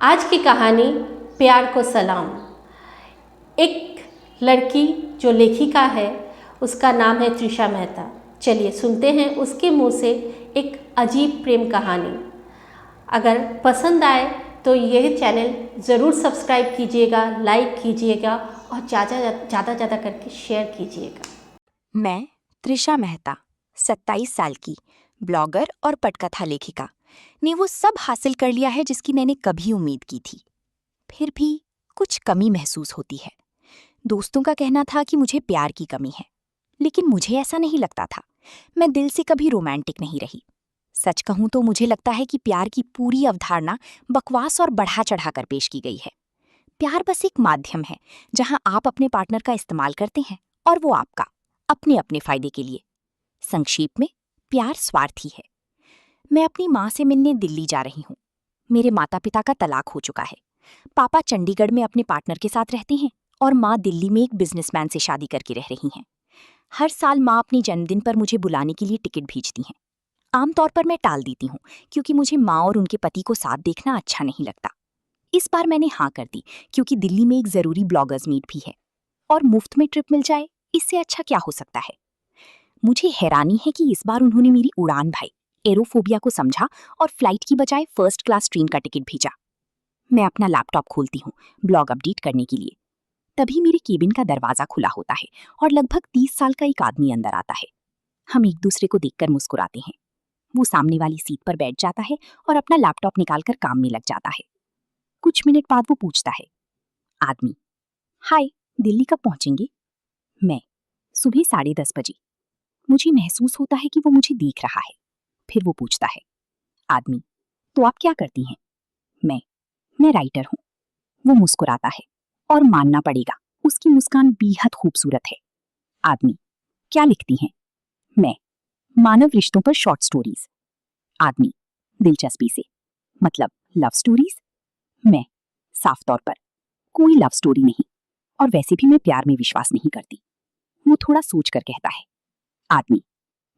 आज की कहानी प्यार को सलाम। एक लड़की जो लेखिका है उसका नाम है तृषा मेहता। चलिए सुनते हैं उसके मुंह से एक अजीब प्रेम कहानी। अगर पसंद आए तो यह चैनल ज़रूर सब्सक्राइब कीजिएगा, लाइक कीजिएगा और ज़्यादा करके शेयर कीजिएगा। मैं तृषा मेहता, 27 साल की ब्लॉगर और पटकथा लेखिका ने वो सब हासिल कर लिया है जिसकी मैंने कभी उम्मीद की थी। फिर भी कुछ कमी महसूस होती है। दोस्तों का कहना था कि मुझे प्यार की कमी है, लेकिन मुझे ऐसा नहीं लगता था। मैं दिल से कभी रोमांटिक नहीं रही। सच कहूं तो मुझे लगता है कि प्यार की पूरी अवधारणा बकवास और बढ़ा चढ़ाकर पेश की गई है। प्यार बस एक माध्यम है जहां आप अपने पार्टनर का इस्तेमाल करते हैं और वो आपका, अपने अपने फायदे के लिए। संक्षेप में, प्यार स्वार्थी है। मैं अपनी माँ से मिलने दिल्ली जा रही हूँ। मेरे माता पिता का तलाक हो चुका है। पापा चंडीगढ़ में अपने पार्टनर के साथ रहते हैं और माँ दिल्ली में एक बिजनेसमैन से शादी करके रह रही हैं। हर साल माँ अपनी जन्मदिन पर मुझे बुलाने के लिए टिकट भेजती हैं। आमतौर पर मैं टाल देती हूँ क्योंकि मुझे माँ और उनके पति को साथ देखना अच्छा नहीं लगता। इस बार मैंने हाँ कर दी क्योंकि दिल्ली में एक जरूरी ब्लॉगर्स मीट भी है और मुफ्त में ट्रिप मिल जाए, इससे अच्छा क्या हो सकता है। मुझे हैरानी है कि इस बार उन्होंने मेरी उड़ान भाई, एरोफोबिया को समझा और फ्लाइट की बजाय फर्स्ट क्लास ट्रेन का टिकट भेजा। मैं अपना लैपटॉप खोलती हूँ ब्लॉग अपडेट करने के लिए। तभी मेरे केबिन का दरवाजा खुला होता है और लगभग 30 साल का एक आदमी अंदर आता है। हम एक दूसरे को देखकर मुस्कुराते हैं। वो सामने वाली सीट पर बैठ जाता है और अपना लैपटॉप निकालकर काम में लग जाता है। कुछ मिनट बाद वो पूछता है, आदमी, हाय, दिल्ली कब पहुंचेंगे? मैं, सुबह 10:30 बजे। मुझे महसूस होता है कि वो मुझे देख रहा है। फिर वो पूछता है, आदमी, तो आप क्या करती हैं? मैं राइटर हूँ। वो मुस्कुराता है और मानना पड़ेगा, उसकी मुस्कान बेहद खूबसूरत है। आदमी, क्या लिखती हैं? मैं, मानव रिश्तों पर शॉर्ट स्टोरीज। आदमी, दिलचस्पी से, मतलब लव स्टोरीज? मैं, साफ तौर पर, कोई लव स्टोरी नहीं, और वैसे भी मैं प्यार में विश्वास नहीं करती। वो थोड़ा सोच कर कहता है, आदमी,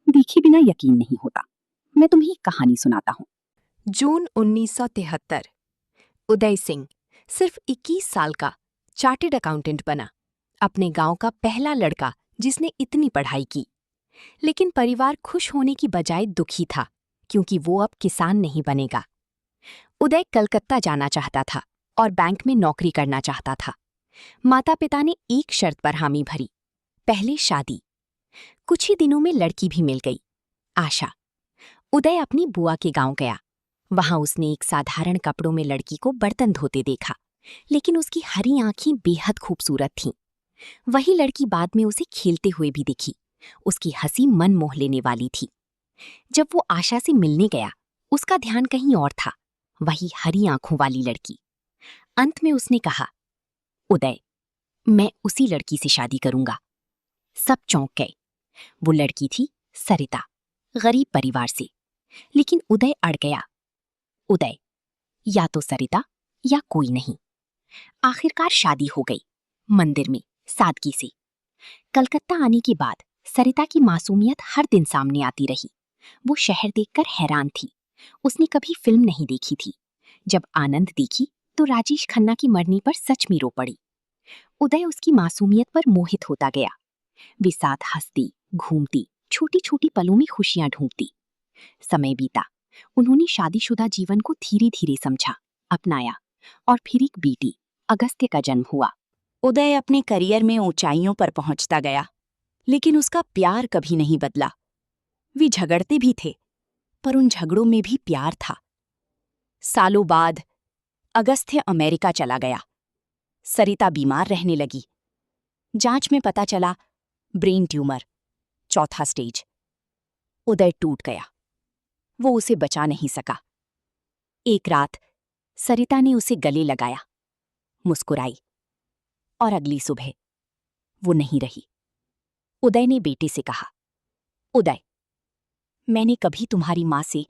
देखे बिना यकीन नहीं होता। मैं तुम्हें एक कहानी सुनाता हूँ। जून 1973। उदय सिंह, सिर्फ 21 साल का, चार्टेड अकाउंटेंट बना। अपने गांव का पहला लड़का जिसने इतनी पढ़ाई की। लेकिन परिवार खुश होने की बजाय दुखी था क्योंकि वो अब किसान नहीं बनेगा। उदय कलकत्ता जाना चाहता था और बैंक में नौकरी करना चाहता था। माता पिता ने एक शर्त पर हामी भरी, पहले शादी। कुछ ही दिनों में लड़की भी मिल गई, आशा। उदय अपनी बुआ के गांव गया। वहां उसने एक साधारण कपड़ों में लड़की को बर्तन धोते देखा, लेकिन उसकी हरी आंखें बेहद खूबसूरत थीं। वही लड़की बाद में उसे खेलते हुए भी दिखी। उसकी हंसी मन मोह लेने वाली थी। जब वो आशा से मिलने गया, उसका ध्यान कहीं और था, वही हरी आंखों वाली लड़की। अंत में उसने कहा, उदय, मैं उसी लड़की से शादी करूंगा। सब चौंक गए। वो लड़की थी सरिता, गरीब परिवार से। लेकिन उदय अड़ गया। उदय, या तो सरिता या कोई नहीं। आखिरकार शादी हो गई, मंदिर में, सादगी से। कलकत्ता आने के बाद सरिता की मासूमियत हर दिन सामने आती रही। वो शहर देखकर हैरान थी। उसने कभी फिल्म नहीं देखी थी। जब आनंद देखी तो राजेश खन्ना की मरने पर सच में रो पड़ी। उदय उसकी मासूमियत पर मोहित होता गया। वे साथ हंसती, घूमती, छोटी छोटी पलों में खुशियां ढूंढती। समय बीता। उन्होंने शादीशुदा जीवन को धीरे धीरे समझा, अपनाया, और फिर एक बेटी अगस्त्य का जन्म हुआ। उदय अपने करियर में ऊंचाइयों पर पहुंचता गया, लेकिन उसका प्यार कभी नहीं बदला। वे झगड़ते भी थे, पर उन झगड़ों में भी प्यार था। सालों बाद अगस्त्य अमेरिका चला गया। सरिता बीमार रहने लगी। जांच में पता चला, ब्रेन ट्यूमर, 4था स्टेज। उदय टूट गया। वो उसे बचा नहीं सका। एक रात सरिता ने उसे गले लगाया, मुस्कुराई, और अगली सुबह वो नहीं रही। उदय ने बेटे से कहा, उदय, मैंने कभी तुम्हारी मां से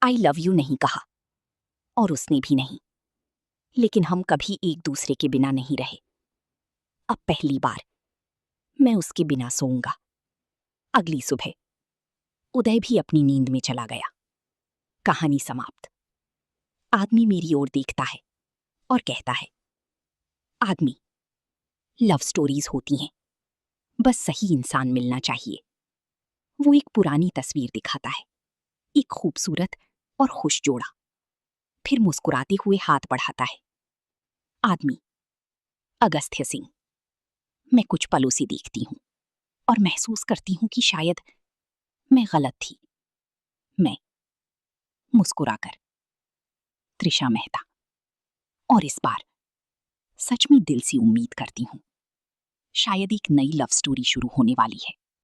आई लव यू नहीं कहा, और उसने भी नहीं। लेकिन हम कभी एक दूसरे के बिना नहीं रहे। अब पहली बार मैं उसके बिना सोऊंगा। अगली सुबह उदय भी अपनी नींद में चला गया। कहानी समाप्त। आदमी मेरी ओर देखता है, और कहता है, आदमी, लव स्टोरीज होती हैं, बस सही इंसान मिलना चाहिए। वो एक पुरानी तस्वीर दिखाता है, एक खूबसूरत और खुश जोड़ा। फिर मुस्कुराते हुए हाथ बढ़ाता है। आदमी, अगस्त्य सिंह। मैं कुछ पलों से देखती हूँ और महसूस करती हूँ कि शायद मैं गलत थी। मैं, मुस्कुराकर, त्रिशा मेहता। और इस बार सच में दिल से उम्मीद करती हूँ, शायद एक नई लव स्टोरी शुरू होने वाली है।